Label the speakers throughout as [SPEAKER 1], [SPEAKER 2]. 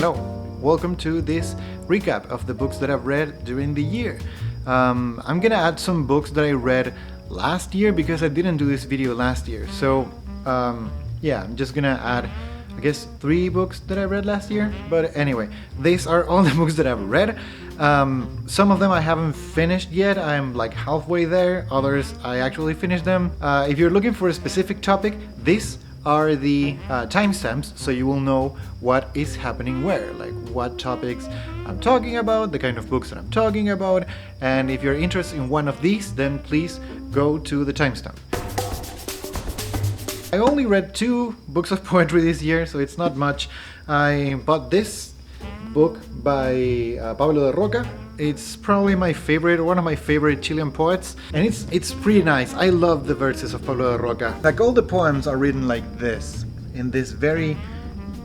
[SPEAKER 1] Hello, welcome to this recap of the books that I've read during the year. I'm gonna add some books that I read last year because I didn't do this video last year. So yeah, I'm just gonna add, I guess, 3 books that I read last year. But anyway, these are all the books that I've read. Some of them I haven't finished yet. I'm like halfway there. Others I actually finished them. If you're looking for a specific topic, these are the timestamps, so you will know what is happening where, like what topics I'm talking about, the kind of books that I'm talking about. And if you're interested in one of these, then please go to the timestamp. I only read 2 books of poetry this year, so it's not much. I bought this book by Pablo de Roca. It's probably my favorite, one of my favorite Chilean poets, and it's pretty nice. I love the verses of Pablo de Roca. Like, all the poems are written like this, in this very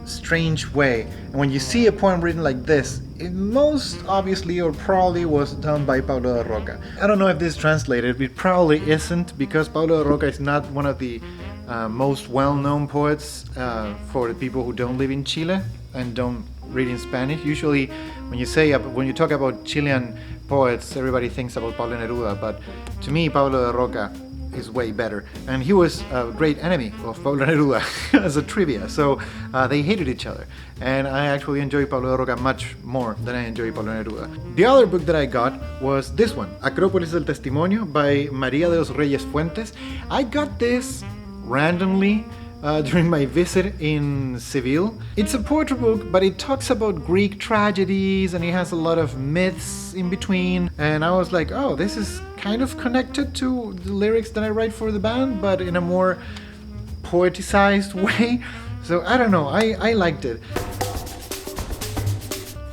[SPEAKER 1] strange way. And when you see a poem written like this, it most obviously or probably was done by Pablo de Roca. I don't know if this is translated, it probably isn't, because Pablo de Roca is not one of the most well-known poets for the people who don't live in Chile and don't read in Spanish. Usually when you talk about Chilean poets, everybody thinks about Pablo Neruda, but to me Pablo de Roca is way better, and he was a great enemy of Pablo Neruda as a trivia, so they hated each other, and I actually enjoy Pablo de Roca much more than I enjoy Pablo Neruda. The other book that I got was this one, Acrópolis del Testimonio by María de los Reyes Fuentes. I got this randomly during my visit in Seville. It's a poetry book, but it talks about Greek tragedies and it has a lot of myths in between, and I was like, oh, this is kind of connected to the lyrics that I write for the band, but in a more poeticized way. So I don't know, I liked it.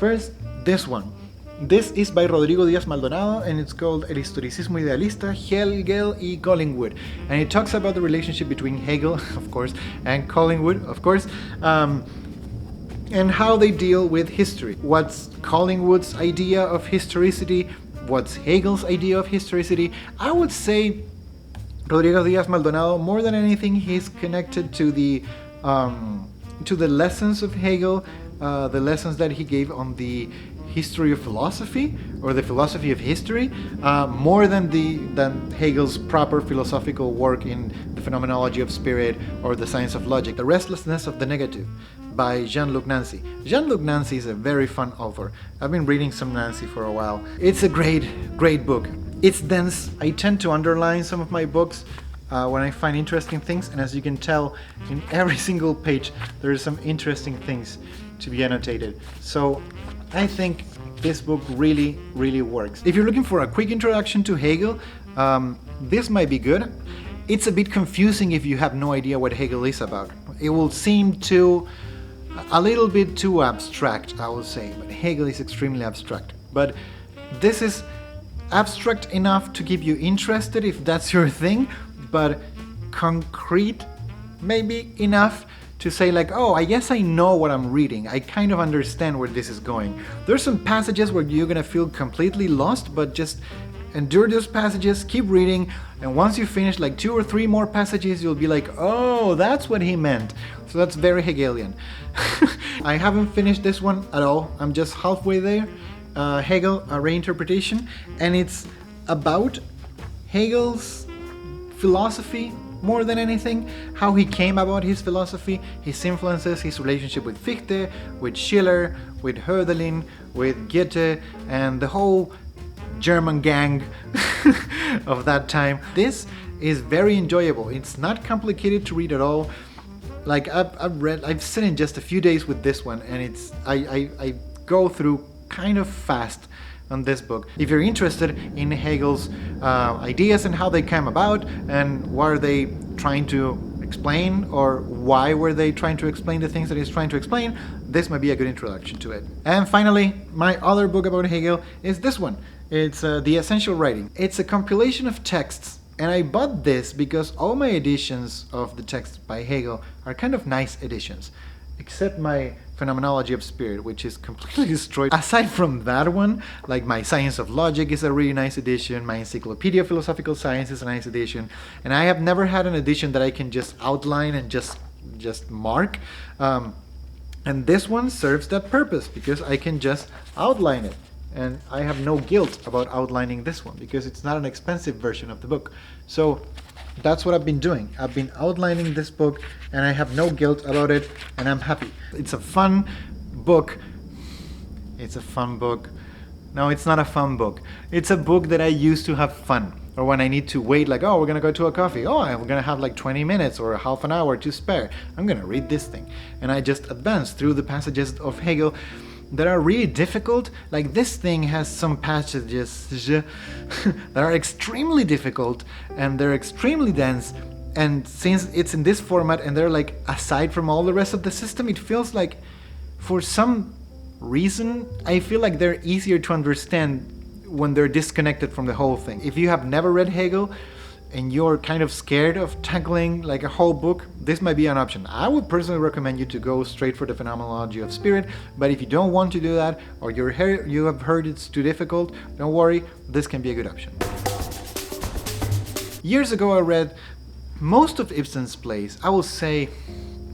[SPEAKER 1] First, this one. This is by Rodrigo Díaz Maldonado, and it's called El Historicismo Idealista, Hegel y Collingwood. And it talks about the relationship between Hegel, of course, and Collingwood, of course, and how they deal with history. What's Collingwood's idea of historicity? What's Hegel's idea of historicity? I would say Rodrigo Díaz Maldonado, more than anything, he's connected to the lessons of Hegel, the lessons that he gave on the history of philosophy, or the philosophy of history, more than Hegel's proper philosophical work in the phenomenology of spirit or the science of logic. The Restlessness of the Negative by Jean-Luc Nancy. Jean-Luc Nancy is a very fun author. I've been reading some Nancy for a while. It's a great book. It's dense. I tend to underline some of my books when I find interesting things, and as you can tell, in every single page there are some interesting things to be annotated. So I think this book really works. If you're looking for a quick introduction to Hegel, this might be good. It's a bit confusing if you have no idea what Hegel is about. It will seem a little bit too abstract, I would say, but Hegel is extremely abstract. But this is abstract enough to keep you interested if that's your thing, but concrete maybe enough to say like, oh, I guess I know what I'm reading. I kind of understand where this is going. There's some passages where you're gonna feel completely lost, but just endure those passages, keep reading, and once you finish like 2 or 3 more passages, you'll be like, oh, that's what he meant. So that's very Hegelian. I haven't finished this one at all. I'm just halfway there. Hegel, a reinterpretation, and it's about Hegel's philosophy more than anything, how he came about his philosophy, his influences, his relationship with Fichte, with Schiller, with Hölderlin, with Goethe, and the whole German gang of that time. This is very enjoyable. It's not complicated to read at all. Like I've sat in just a few days with this one, and I go through kind of fast on this book. If you're interested in Hegel's ideas and how they came about and what are they trying to explain, or why were they trying to explain the things that he's trying to explain, this might be a good introduction to it. And finally, my other book about Hegel is this one. It's The Essential Writing. It's a compilation of texts, and I bought this because all my editions of the texts by Hegel are kind of nice editions, except my Phenomenology of Spirit, which is completely destroyed. Aside from that one, like my Science of Logic is a really nice edition, my Encyclopedia of Philosophical Science is a nice edition, and I have never had an edition that I can just outline and just mark. And this one serves that purpose because I can just outline it. And I have no guilt about outlining this one because it's not an expensive version of the book. So that's what I've been doing. I've been outlining this book and I have no guilt about it and I'm happy. It's a fun book. It's a fun book. No, it's not a fun book. It's a book that I use to have fun. Or when I need to wait, like, oh, we're going to go to a coffee. Oh, I'm going to have like 20 minutes or half an hour to spare. I'm going to read this thing. And I just advance through the passages of Hegel that are really difficult. Like this thing has some passages that are extremely difficult and they're extremely dense. And since it's in this format and they're like aside from all the rest of the system, it feels like for some reason, I feel like they're easier to understand when they're disconnected from the whole thing. If you have never read Hegel and you're kind of scared of tackling like a whole book, this might be an option. I would personally recommend you to go straight for the phenomenology of spirit, but if you don't want to do that or you have heard it's too difficult, don't worry, this can be a good option. Years ago I read most of Ibsen's plays. I will say,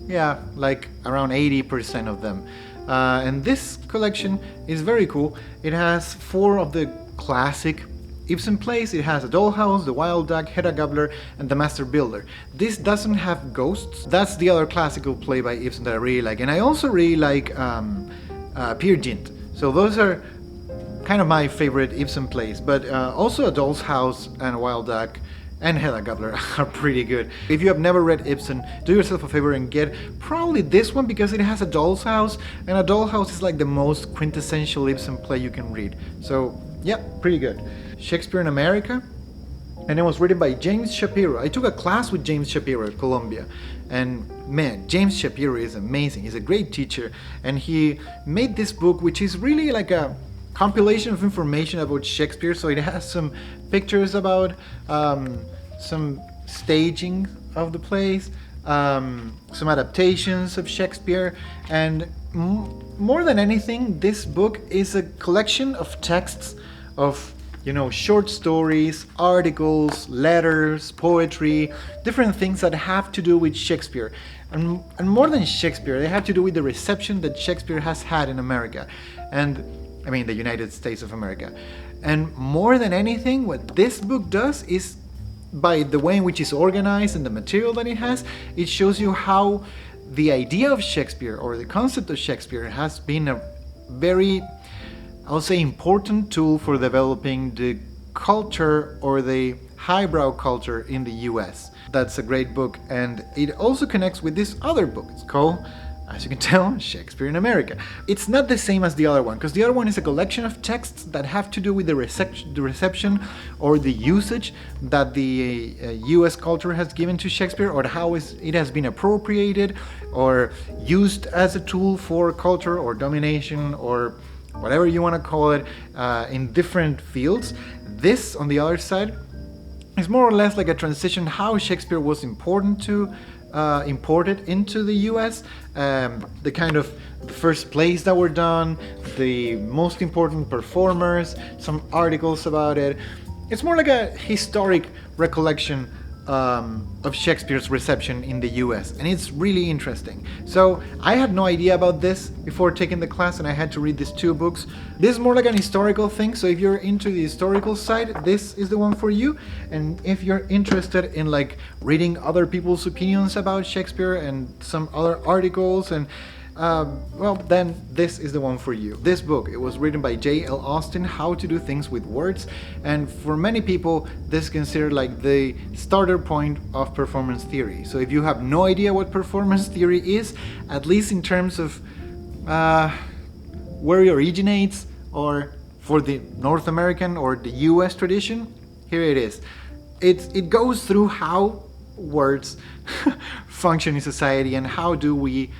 [SPEAKER 1] yeah, like around 80% of them. And this collection is very cool. It has 4 of the classic Ibsen plays. It has A Dollhouse, The Wild Duck, Hedda Gabler, and The Master Builder. This doesn't have ghosts. That's the other classical play by Ibsen that I really like. And I also really like Peer Gynt. So those are kind of my favorite Ibsen plays. But also A Doll's House and A Wild Duck and Hedda Gabler are pretty good. If you have never read Ibsen, do yourself a favor and get probably this one because it has A Doll's House, and A Doll's House is like the most quintessential Ibsen play you can read. So yeah, pretty good. Shakespeare in America, and it was written by James Shapiro. I took a class with James Shapiro at Columbia, and man, James Shapiro is amazing. He's a great teacher, and he made this book which is really like a compilation of information about Shakespeare. So it has some pictures about some staging of the plays, some adaptations of Shakespeare, and more than anything, this book is a collection of texts of, you know, short stories, articles, letters, poetry, different things that have to do with Shakespeare. And more than Shakespeare, they have to do with the reception that Shakespeare has had in America. And I mean, the United States of America. And more than anything, what this book does is, by the way in which it's organized and the material that it has, it shows you how the idea of Shakespeare or the concept of Shakespeare has been a very, I'll say, important tool for developing the culture or the highbrow culture in the US. That's a great book, and it also connects with this other book. It's called, as you can tell, Shakespeare in America. It's not the same as the other one, because the other one is a collection of texts that have to do with the reception or the usage that the US culture has given to Shakespeare, or how it has been appropriated or used as a tool for culture or domination or whatever you want to call it, in different fields. This, on the other side, is more or less like a transition, how Shakespeare was imported into the US, the kind of the first plays that were done, the most important performers, some articles about it. It's more like a historic recollection of Shakespeare's reception in the US, and it's really interesting. So I had no idea about this before taking the class, and I had to read these 2 books. This is more like an historical thing, so if you're into the historical side, this is the one for you. And if you're interested in like reading other people's opinions about Shakespeare and some other articles, and well, then this is the one for you. This book, it was written by J.L. Austin, How to Do Things with Words, and for many people, this is considered like the starter point of performance theory. So if you have no idea what performance theory is, at least in terms of where it originates, or for the North American or the US tradition, here it is. It goes through how words function in society, and how do we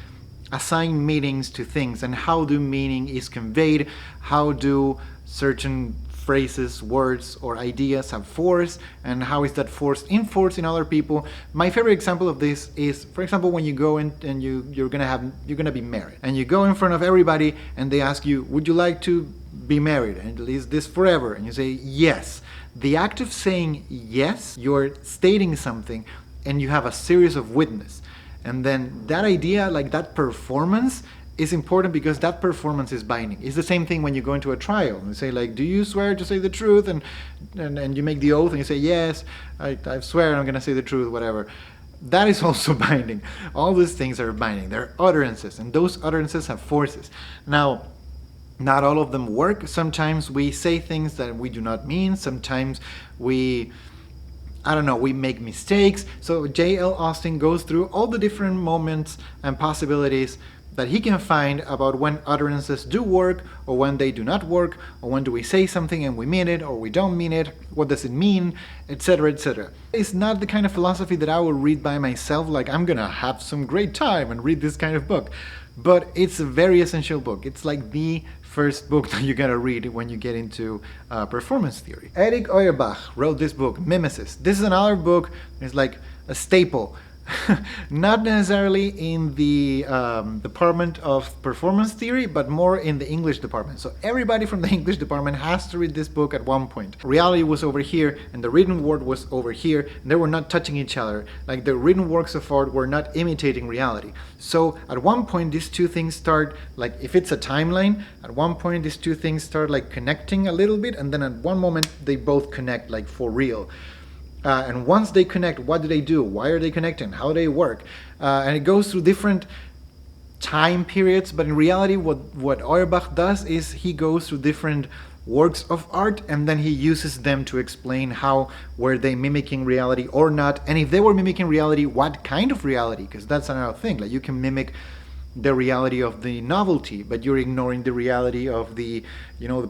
[SPEAKER 1] assign meanings to things, and how do meaning is conveyed, how do certain phrases, words, or ideas have force, and how is that force enforced in other people. My favorite example of this is, for example, when you go in and you're gonna be married, and you go in front of everybody and they ask you, would you like to be married, and is this forever? And you say yes. The act of saying yes, you're stating something, and you have a series of witnesses. And then that idea, like that performance, is important because that performance is binding. It's the same thing when you go into a trial and you say, like, do you swear to say the truth? And you make the oath and you say, yes, I swear I'm going to say the truth, whatever. That is also binding. All these things are binding. They're utterances, and those utterances have forces. Now, not all of them work. Sometimes we say things that we do not mean. Sometimes we make mistakes. So J.L. Austin goes through all the different moments and possibilities that he can find about when utterances do work or when they do not work, or when do we say something and we mean it or we don't mean it, what does it mean, etc., etc. It's not the kind of philosophy that I will read by myself, like I'm gonna have some great time and read this kind of book. But it's a very essential book. It's like the first book that you gotta read when you get into performance theory. Erich Feuerbach wrote this book, Mimesis. This is another book. It's like a staple. Not necessarily in the department of performance theory, but more in the English department. So everybody from the English department has to read this book at one point. Reality was over here, and the written word was over here, and they were not touching each other. Like the written works of art were not imitating reality. So at one point, these two things start, like if it's a timeline, at one point these two things start like connecting a little bit, and then at one moment they both connect, like for real. And once they connect, what do they do? Why are they connecting? How do they work? And it goes through different time periods, but in reality what Feuerbach does is he goes through different works of art, and then he uses them to explain how were they mimicking reality or not, and if they were mimicking reality, what kind of reality, because that's another thing. Like you can mimic the reality of the novelty, but you're ignoring the reality of the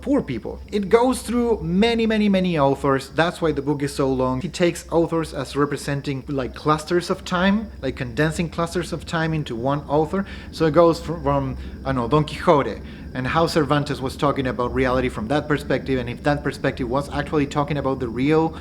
[SPEAKER 1] poor people. It goes through many authors. That's why the book is so long. He takes authors as representing like clusters of time, like condensing clusters of time into one author. So it goes from Don Quixote, and how Cervantes was talking about reality from that perspective, and if that perspective was actually talking about the real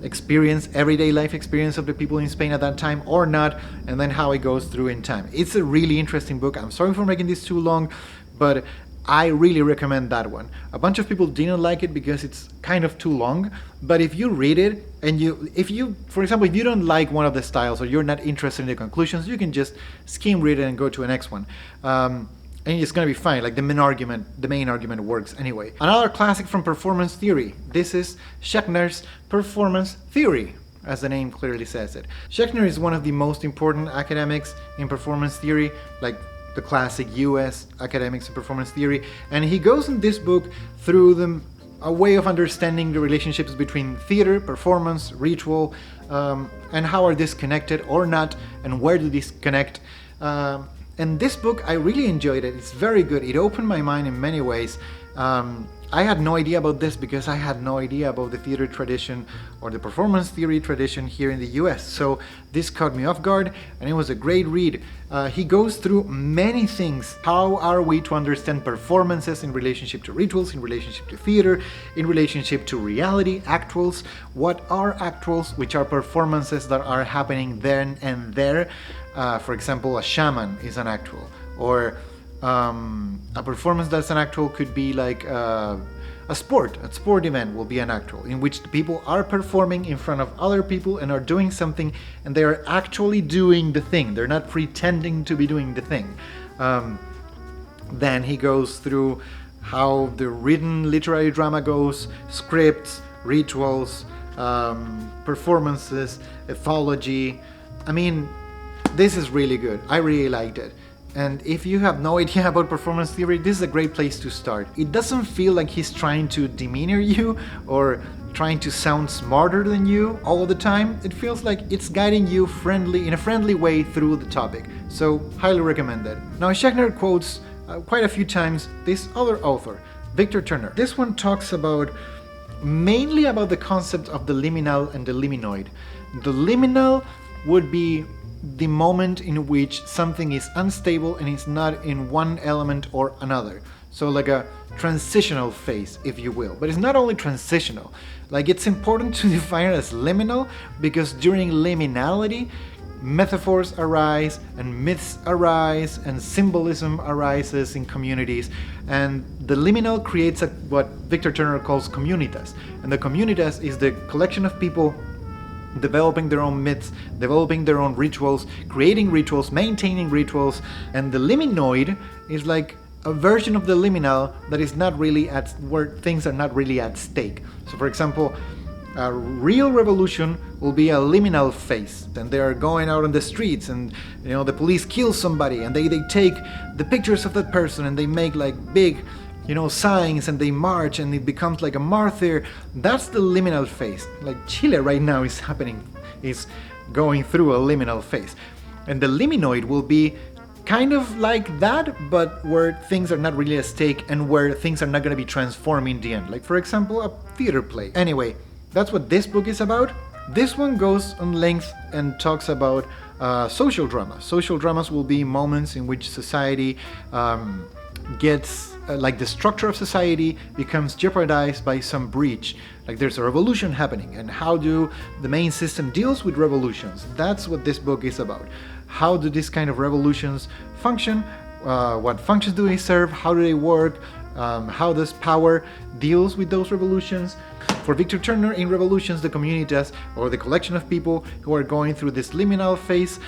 [SPEAKER 1] experience, everyday life experience of the people in Spain at that time or not, and then how it goes through in time. It's a really interesting book. I'm sorry for making this too long, but I really recommend that one. A bunch of people didn't like it because it's kind of too long, but if you read it and for example, if you don't like one of the styles or you're not interested in the conclusions, you can just skim read it and go to the next one. And it's going to be fine. Like the main argument works anyway. Another classic from performance theory. This is Schechner's Performance Theory, as the name clearly says it. Schechner is one of the most important academics in performance theory, like the classic US academics in performance theory. And he goes in this book through a way of understanding the relationships between theater, performance, ritual, and how are these connected or not, and where do these connect. And this book, I really enjoyed it. It's very good. It opened my mind in many ways. I had no idea about this because I had no idea about the theater tradition or the performance theory tradition here in the US. So this caught me off guard, and it was a great read. He goes through many things. How are we to understand performances in relationship to rituals, in relationship to theater, in relationship to reality, actuals? What are actuals, which are performances that are happening then and there? For example, a shaman is an actual, or a performance that's an actual could be like a sport event will be an actual, in which the people are performing in front of other people and are doing something, and they are actually doing the thing. They're not pretending to be doing the thing. Then he goes through how the written literary drama goes, scripts, rituals, performances, ethology. I mean, this is really good. I really liked it. And if you have no idea about performance theory, this is a great place to start. It doesn't feel like he's trying to demeanor you or trying to sound smarter than you all the time. It feels like it's guiding you in a friendly way through the topic. So, highly recommend it. Now, Schechner quotes quite a few times this other author, Victor Turner. This one talks mainly about the concept of the liminal and the liminoid. The liminal would be the moment in which something is unstable and is not in one element or another. So like a transitional phase, if you will. But it's not only transitional. Like, it's important to define it as liminal because during liminality, metaphors arise and myths arise and symbolism arises in communities, and the liminal creates what Victor Turner calls communitas. And the communitas is the collection of people developing their own myths, developing their own rituals, creating rituals, maintaining rituals. And the liminoid is like a version of the liminal that is not really at where things are not really at stake. So for example, a real revolution will be a liminal phase, and they are going out on the streets, and the police kill somebody, and they take the pictures of that person, and they make like big signs, and they march, and it becomes like a martyr. That's the liminal phase. Like Chile right now is going through a liminal phase. And the liminoid will be kind of like that, but where things are not really at stake and where things are not going to be transformed in the end. Like, for example, a theater play. Anyway, that's what this book is about. This one goes on length and talks about social drama. Social dramas will be moments in which society gets, like the structure of society becomes jeopardized by some breach. Like there's a revolution happening, and how do the main system deals with revolutions? That's what this book is about. How do these kind of revolutions function? What functions do they serve? How do they work? How does power deals with those revolutions? For Victor Turner, in revolutions, the communitas, or the collection of people who are going through this liminal phase,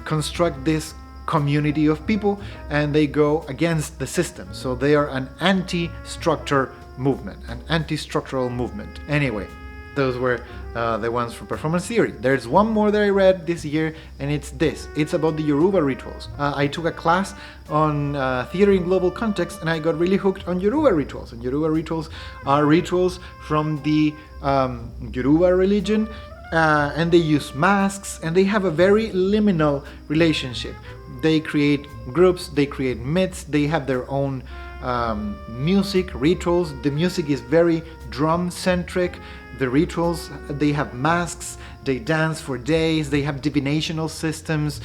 [SPEAKER 1] construct this community of people, and they go against the system. So they are an anti-structure movement, an anti-structural movement. Anyway, those were the ones for performance theory. There's one more that I read this year, and it's this. It's about the Yoruba Rituals. I took a class on theater in global context, and I got really hooked on Yoruba Rituals. And Yoruba Rituals are rituals from the Yoruba religion, and they use masks, and they have a very liminal relationship. They create groups, they create myths, they have their own music, rituals. The music is very drum-centric. The rituals, they have masks, they dance for days, they have divinational systems.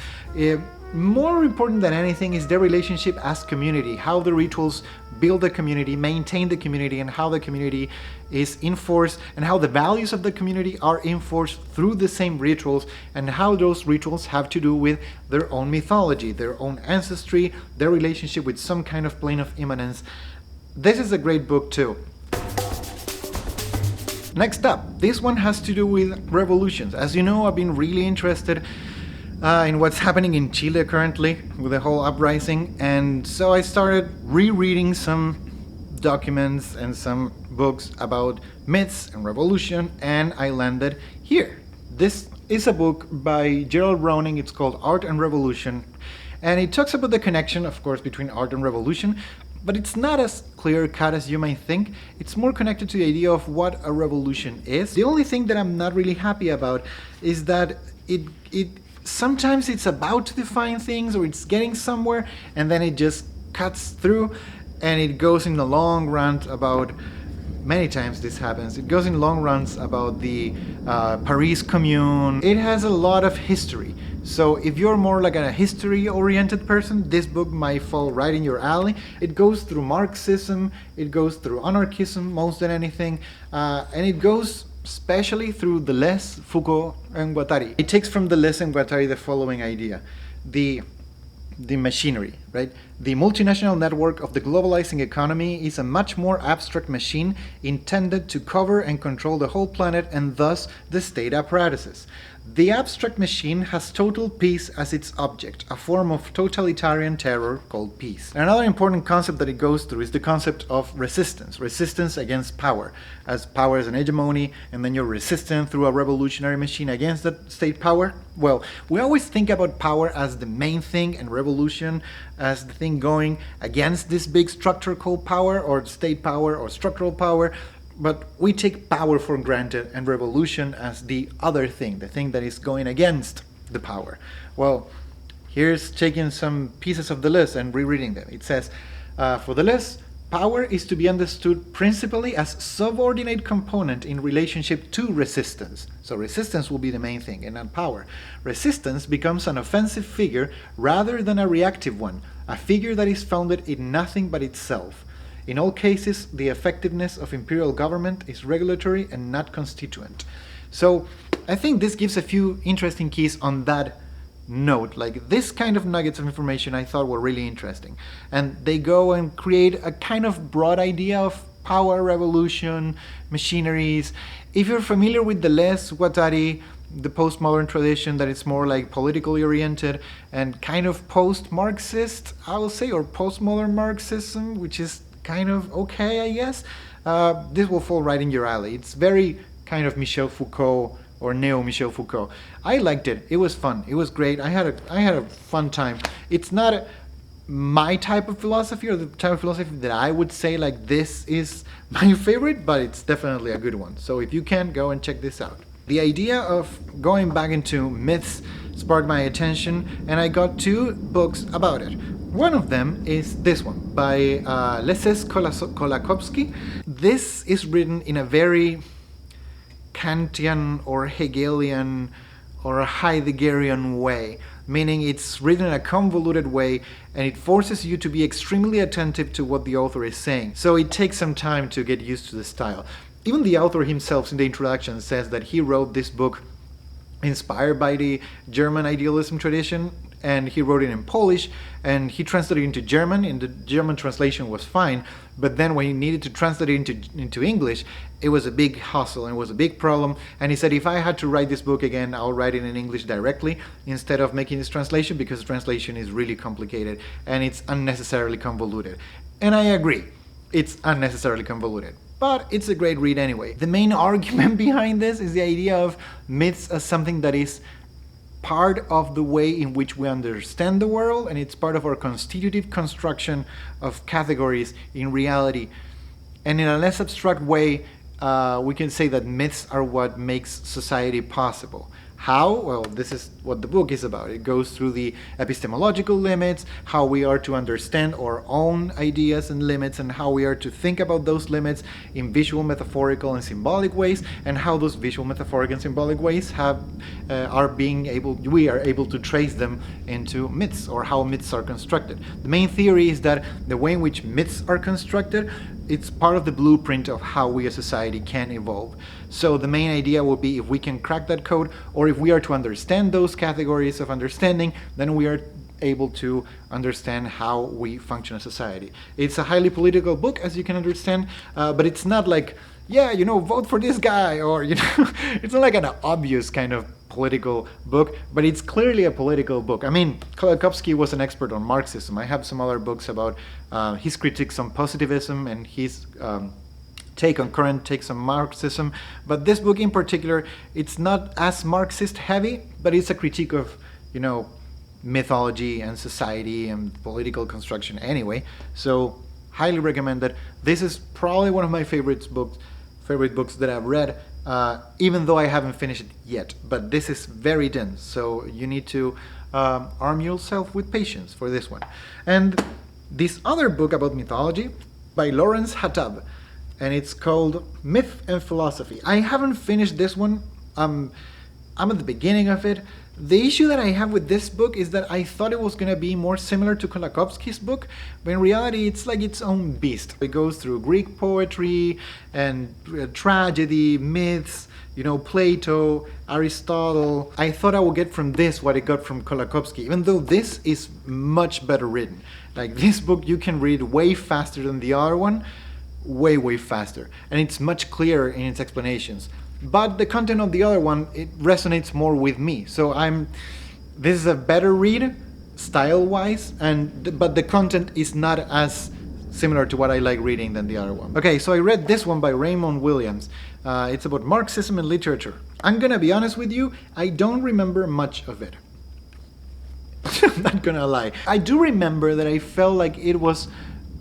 [SPEAKER 1] More important than anything is their relationship as community, how the rituals build the community, maintain the community, and how the community is enforced, and how the values of the community are enforced through the same rituals, and how those rituals have to do with their own mythology, their own ancestry, their relationship with some kind of plane of immanence. This is a great book too. Next up, this one has to do with revolutions. As you know, I've been really interested in what's happening in Chile currently with the whole uprising, and so I started rereading some documents and some books about myths and revolution, and I landed here. This is a book by Gerald Browning. It's called Art and Revolution, and it talks about the connection, of course, between art and revolution, but it's not as clear-cut as you might think. It's more connected to the idea of what a revolution is. The only thing that I'm not really happy about is that it sometimes it's about to define things, or it's getting somewhere, and then it just cuts through, and it goes in a long rant about, many times this happens, it goes in long runs about the Paris Commune. It has a lot of history. So if you're more like a history-oriented person, this book might fall right in your alley. It goes through Marxism, it goes through anarchism most than anything, and it goes especially through Deleuze, Foucault, and Guattari. It takes from Deleuze and Guattari the following idea. The machinery, right? The multinational network of the globalizing economy is a much more abstract machine intended to cover and control the whole planet, and thus the state apparatuses. The abstract machine has total peace as its object, a form of totalitarian terror called peace. Another important concept that it goes through is the concept of resistance against power, as power is an hegemony, and then you're resistant through a revolutionary machine against that state power. Well, we always think about power as the main thing, and revolution as the thing going against this big structure called power, or state power, or structural power. But we take power for granted, and revolution as the other thing, the thing that is going against the power. Well, here's taking some pieces of Deleuze and rereading them. It says, for Deleuze, power is to be understood principally as subordinate component in relationship to resistance. So resistance will be the main thing, and not power. Resistance becomes an offensive figure rather than a reactive one, a figure that is founded in nothing but itself. In all cases, the effectiveness of imperial government is regulatory and not constituent. So I think this gives a few interesting keys on that note. Like, this kind of nuggets of information I thought were really interesting. And they go and create a kind of broad idea of power, revolution, machineries. If you're familiar with Deleuze, Guattari, the postmodern tradition that it's more like politically oriented and kind of post-Marxist, I will say, or postmodern Marxism, which is kind of okay, I guess. This will fall right in your alley. It's very kind of Michel Foucault or neo-Michel Foucault. I liked it. It was fun. It was great. I had a fun time. It's not my type of philosophy, or the type of philosophy that I would say like this is my favorite, but it's definitely a good one. So if you can, go and check this out. The idea of going back into myths sparked my attention, and I got 2 books about it. One of them is this one by Leszek Kolakowski. This is written in a very Kantian or Hegelian or Heideggerian way, meaning it's written in a convoluted way and it forces you to be extremely attentive to what the author is saying. So it takes some time to get used to the style. Even the author himself in the introduction says that he wrote this book inspired by the German idealism tradition, and he wrote it in Polish, and he translated it into German, and the German translation was fine, but then when he needed to translate it into English, it was a big hassle, and it was a big problem, and he said, if I had to write this book again, I'll write it in English directly, instead of making this translation, because the translation is really complicated, and it's unnecessarily convoluted. And I agree, it's unnecessarily convoluted. But it's a great read anyway. The main argument behind this is the idea of myths as something that is part of the way in which we understand the world, and it's part of our constitutive construction of categories in reality. And in a less abstract way, we can say that myths are what makes society possible. How? Well, this is what the book is about. It goes through the epistemological limits, how we are to understand our own ideas and limits, and how we are to think about those limits in visual, metaphorical, and symbolic ways, and how those visual, metaphoric, and symbolic ways we are able to trace them into myths, or how myths are constructed. The main theory is that the way in which myths are constructed, it's part of the blueprint of how we as society can evolve. So the main idea will be, if we can crack that code, or if we are to understand those categories of understanding, then we are able to understand how we function as society. It's a highly political book, as you can understand, but it's not like, vote for this guy, or, it's not like an obvious kind of political book, but it's clearly a political book. I mean, Kolakowski was an expert on Marxism. I have some other books about his critiques on positivism and his take on current takes on Marxism, but this book in particular, it's not as Marxist heavy, but it's a critique of, mythology and society and political construction anyway. So highly recommend that. This is probably one of my favorite books that I've read, even though I haven't finished it yet. But this is very dense, so you need to arm yourself with patience for this one. And this other book about mythology by Lawrence Hattab, and it's called Myth and Philosophy. I haven't finished this one. I'm at the beginning of it. The issue that I have with this book is that I thought it was going to be more similar to Kolakowski's book, but in reality it's like its own beast. It goes through Greek poetry and tragedy, myths, Plato, Aristotle. I thought I would get from this what I got from Kolakowski, even though this is much better written. Like, this book you can read way faster than the other one, way faster, and it's much clearer in its explanations. But the content of the other one, it resonates more with me. So this is a better read, style-wise, but the content is not as similar to what I like reading than the other one. Okay, so I read this one by Raymond Williams. It's about Marxism and Literature. I'm gonna be honest with you, I don't remember much of it. I'm not gonna lie. I do remember that I felt like it was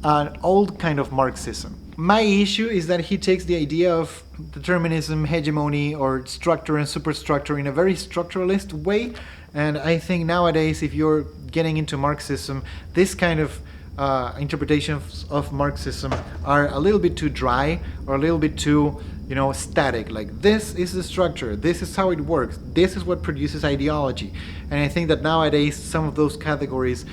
[SPEAKER 1] an old kind of Marxism. My issue is that he takes the idea of determinism, hegemony, or structure and superstructure in a very structuralist way, and I think nowadays, if you're getting into Marxism, this kind of interpretations of Marxism are a little bit too dry, or a little bit too, static. Like, this is the structure, this is how it works, this is what produces ideology. And I think that nowadays some of those categories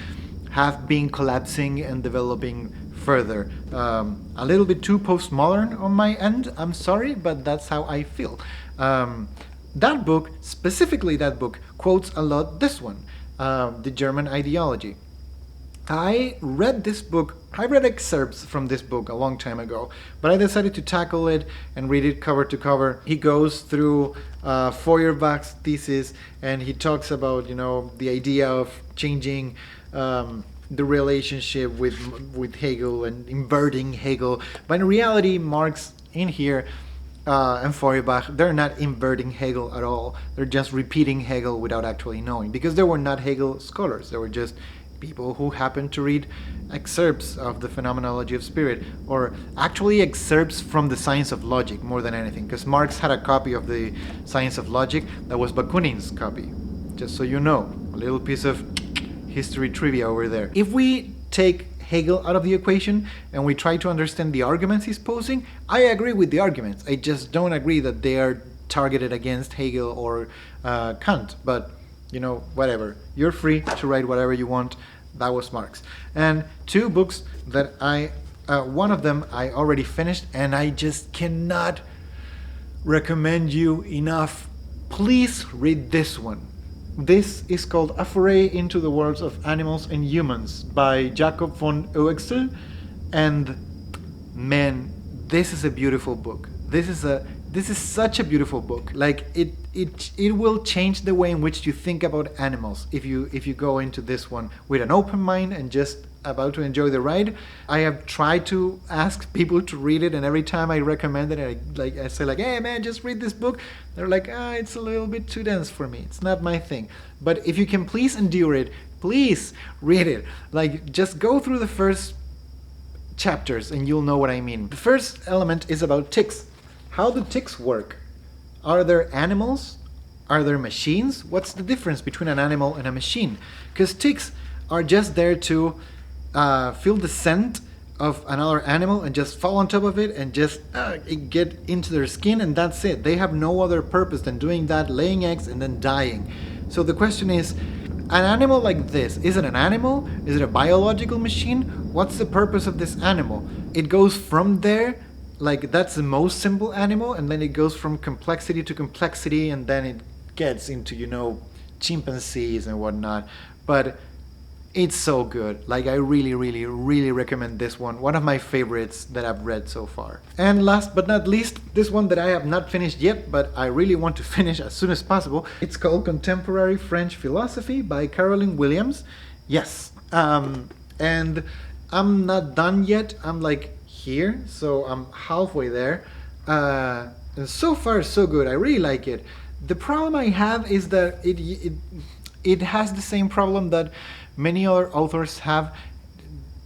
[SPEAKER 1] have been collapsing and developing further. A little bit too postmodern on my end, I'm sorry, but that's how I feel. That book, specifically that book, quotes a lot this one, the German ideology. I read this book, I read excerpts from this book a long time ago, but I decided to tackle it and read it cover to cover. He goes through Feuerbach's thesis, and he talks about, the idea of changing the relationship with Hegel and inverting Hegel. But in reality, Marx in here and Feuerbach, they're not inverting Hegel at all. They're just repeating Hegel without actually knowing, because they were not Hegel scholars. They were just people who happened to read excerpts of the Phenomenology of Spirit, or actually excerpts from the Science of Logic more than anything, because Marx had a copy of the Science of Logic that was Bakunin's copy. Just so you know, a little piece of history trivia over there. If we take Hegel out of the equation and we try to understand the arguments he's posing, I agree with the arguments. I just don't agree that they are targeted against Hegel or Kant. But whatever. You're free to write whatever you want. That was Marx. And two books that one of them I already finished, and I just cannot recommend you enough. Please read this one. This is called A Foray into the Worlds of Animals and Humans by Jacob von Oexel. And man, this is a beautiful book. This is such a beautiful book. Like it will change the way in which you think about animals if you go into this one with an open mind and just about to enjoy the ride. I have tried to ask people to read it, and every time I recommend it, I say hey man, just read this book. They're like, it's a little bit too dense for me. It's not my thing. But if you can please endure it, please read it. Just go through the first chapters and you'll know what I mean. The first element is about ticks. How do ticks work? Are there animals? Are there machines? What's the difference between an animal and a machine? Because ticks are just there to feel the scent of another animal and just fall on top of it and just get into their skin, and that's it. They have no other purpose than doing that, laying eggs and then dying. So the question is, an animal like this, is it an animal? Is it a biological machine? What's the purpose of this animal? It goes from there, that's the most simple animal, and then it goes from complexity to complexity, and then it gets into, chimpanzees and whatnot. But it's so good. I really, really, really recommend this one. One of my favorites that I've read so far. And last but not least, this one that I have not finished yet, but I really want to finish as soon as possible. It's called Contemporary French Philosophy by Caroline Williams. Yes. And I'm not done yet. I'm here, so I'm halfway there. And so far, so good. I really like it. The problem I have is that it has the same problem that many other authors have.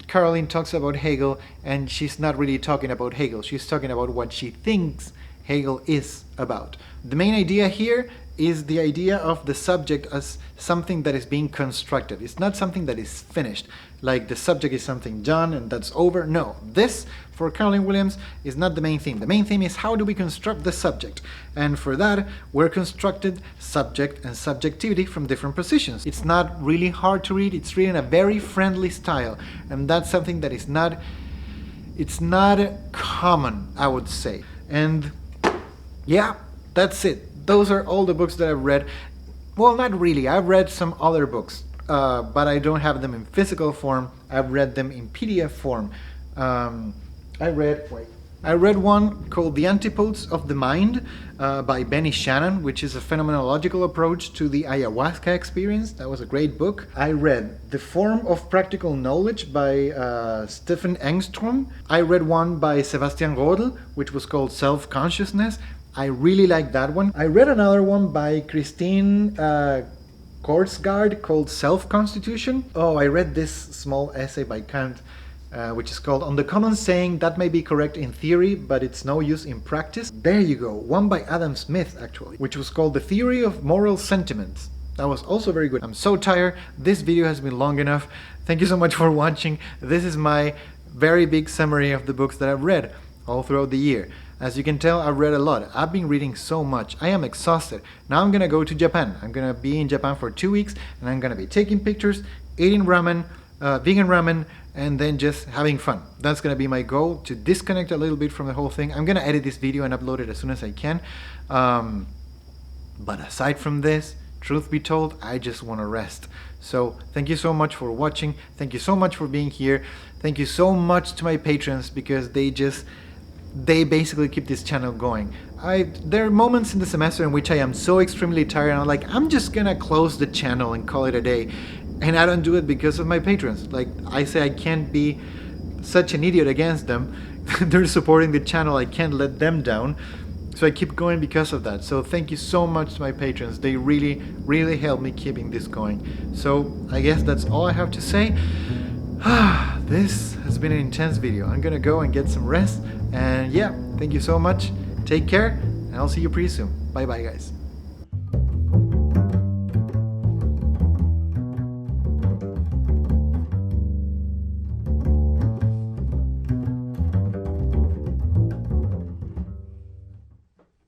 [SPEAKER 1] Caroline talks about Hegel, and she's not really talking about Hegel. She's talking about what she thinks Hegel is about. The main idea here is the idea of the subject as something that is being constructed. It's not something that is finished, like the subject is something done and that's over. No, this, for Caroline Williams, is not the main theme. The main theme is how do we construct the subject? And for that, we're constructed subject and subjectivity from different positions. It's not really hard to read. It's written in a very friendly style, and that's something that is not common, I would say. And yeah, that's it. Those are all the books that I've read. Well, not really. I've read some other books, but I don't have them in physical form. I've read them in PDF form. I read one called The Antipodes of the Mind by Benny Shannon, which is a phenomenological approach to the ayahuasca experience. That was a great book. I read The Form of Practical Knowledge by Stephen Engstrom. I read one by Sebastian Rodel, which was called Self-Consciousness. I really like that one. I read another one by Christine Korsgaard called Self-Constitution. Oh, I read this small essay by Kant, which is called On the Common Saying That May Be Correct in Theory, but It's No Use in Practice. There you go. One by Adam Smith, actually, which was called The Theory of Moral Sentiments. That was also very good. I'm so tired. This video has been long enough. Thank you so much for watching. This is my very big summary of the books that I've read all throughout the year. As you can tell, I've read a lot. I've been reading so much. I am exhausted. Now I'm gonna go to Japan. I'm gonna be in Japan for 2 weeks, and I'm gonna be taking pictures, eating ramen, vegan ramen, and then just having fun. That's gonna be my goal, to disconnect a little bit from the whole thing. I'm gonna edit this video and upload it as soon as I can. But aside from this, truth be told, I just want to rest. So thank you so much for watching. Thank you so much for being here. Thank you so much to my patrons, because they basically keep this channel going. There are moments in the semester in which I am so extremely tired and I'm like, I'm just gonna close the channel and call it a day. And I don't do it because of my patrons. Like, I say I can't be such an idiot against them. They're supporting the channel, I can't let them down. So I keep going because of that. So thank you so much to my patrons. They really, really help me keeping this going. So I guess that's all I have to say. This has been an intense video. I'm gonna go and get some rest. And yeah, thank you so much. Take care, and I'll see you pretty soon. Bye bye, guys.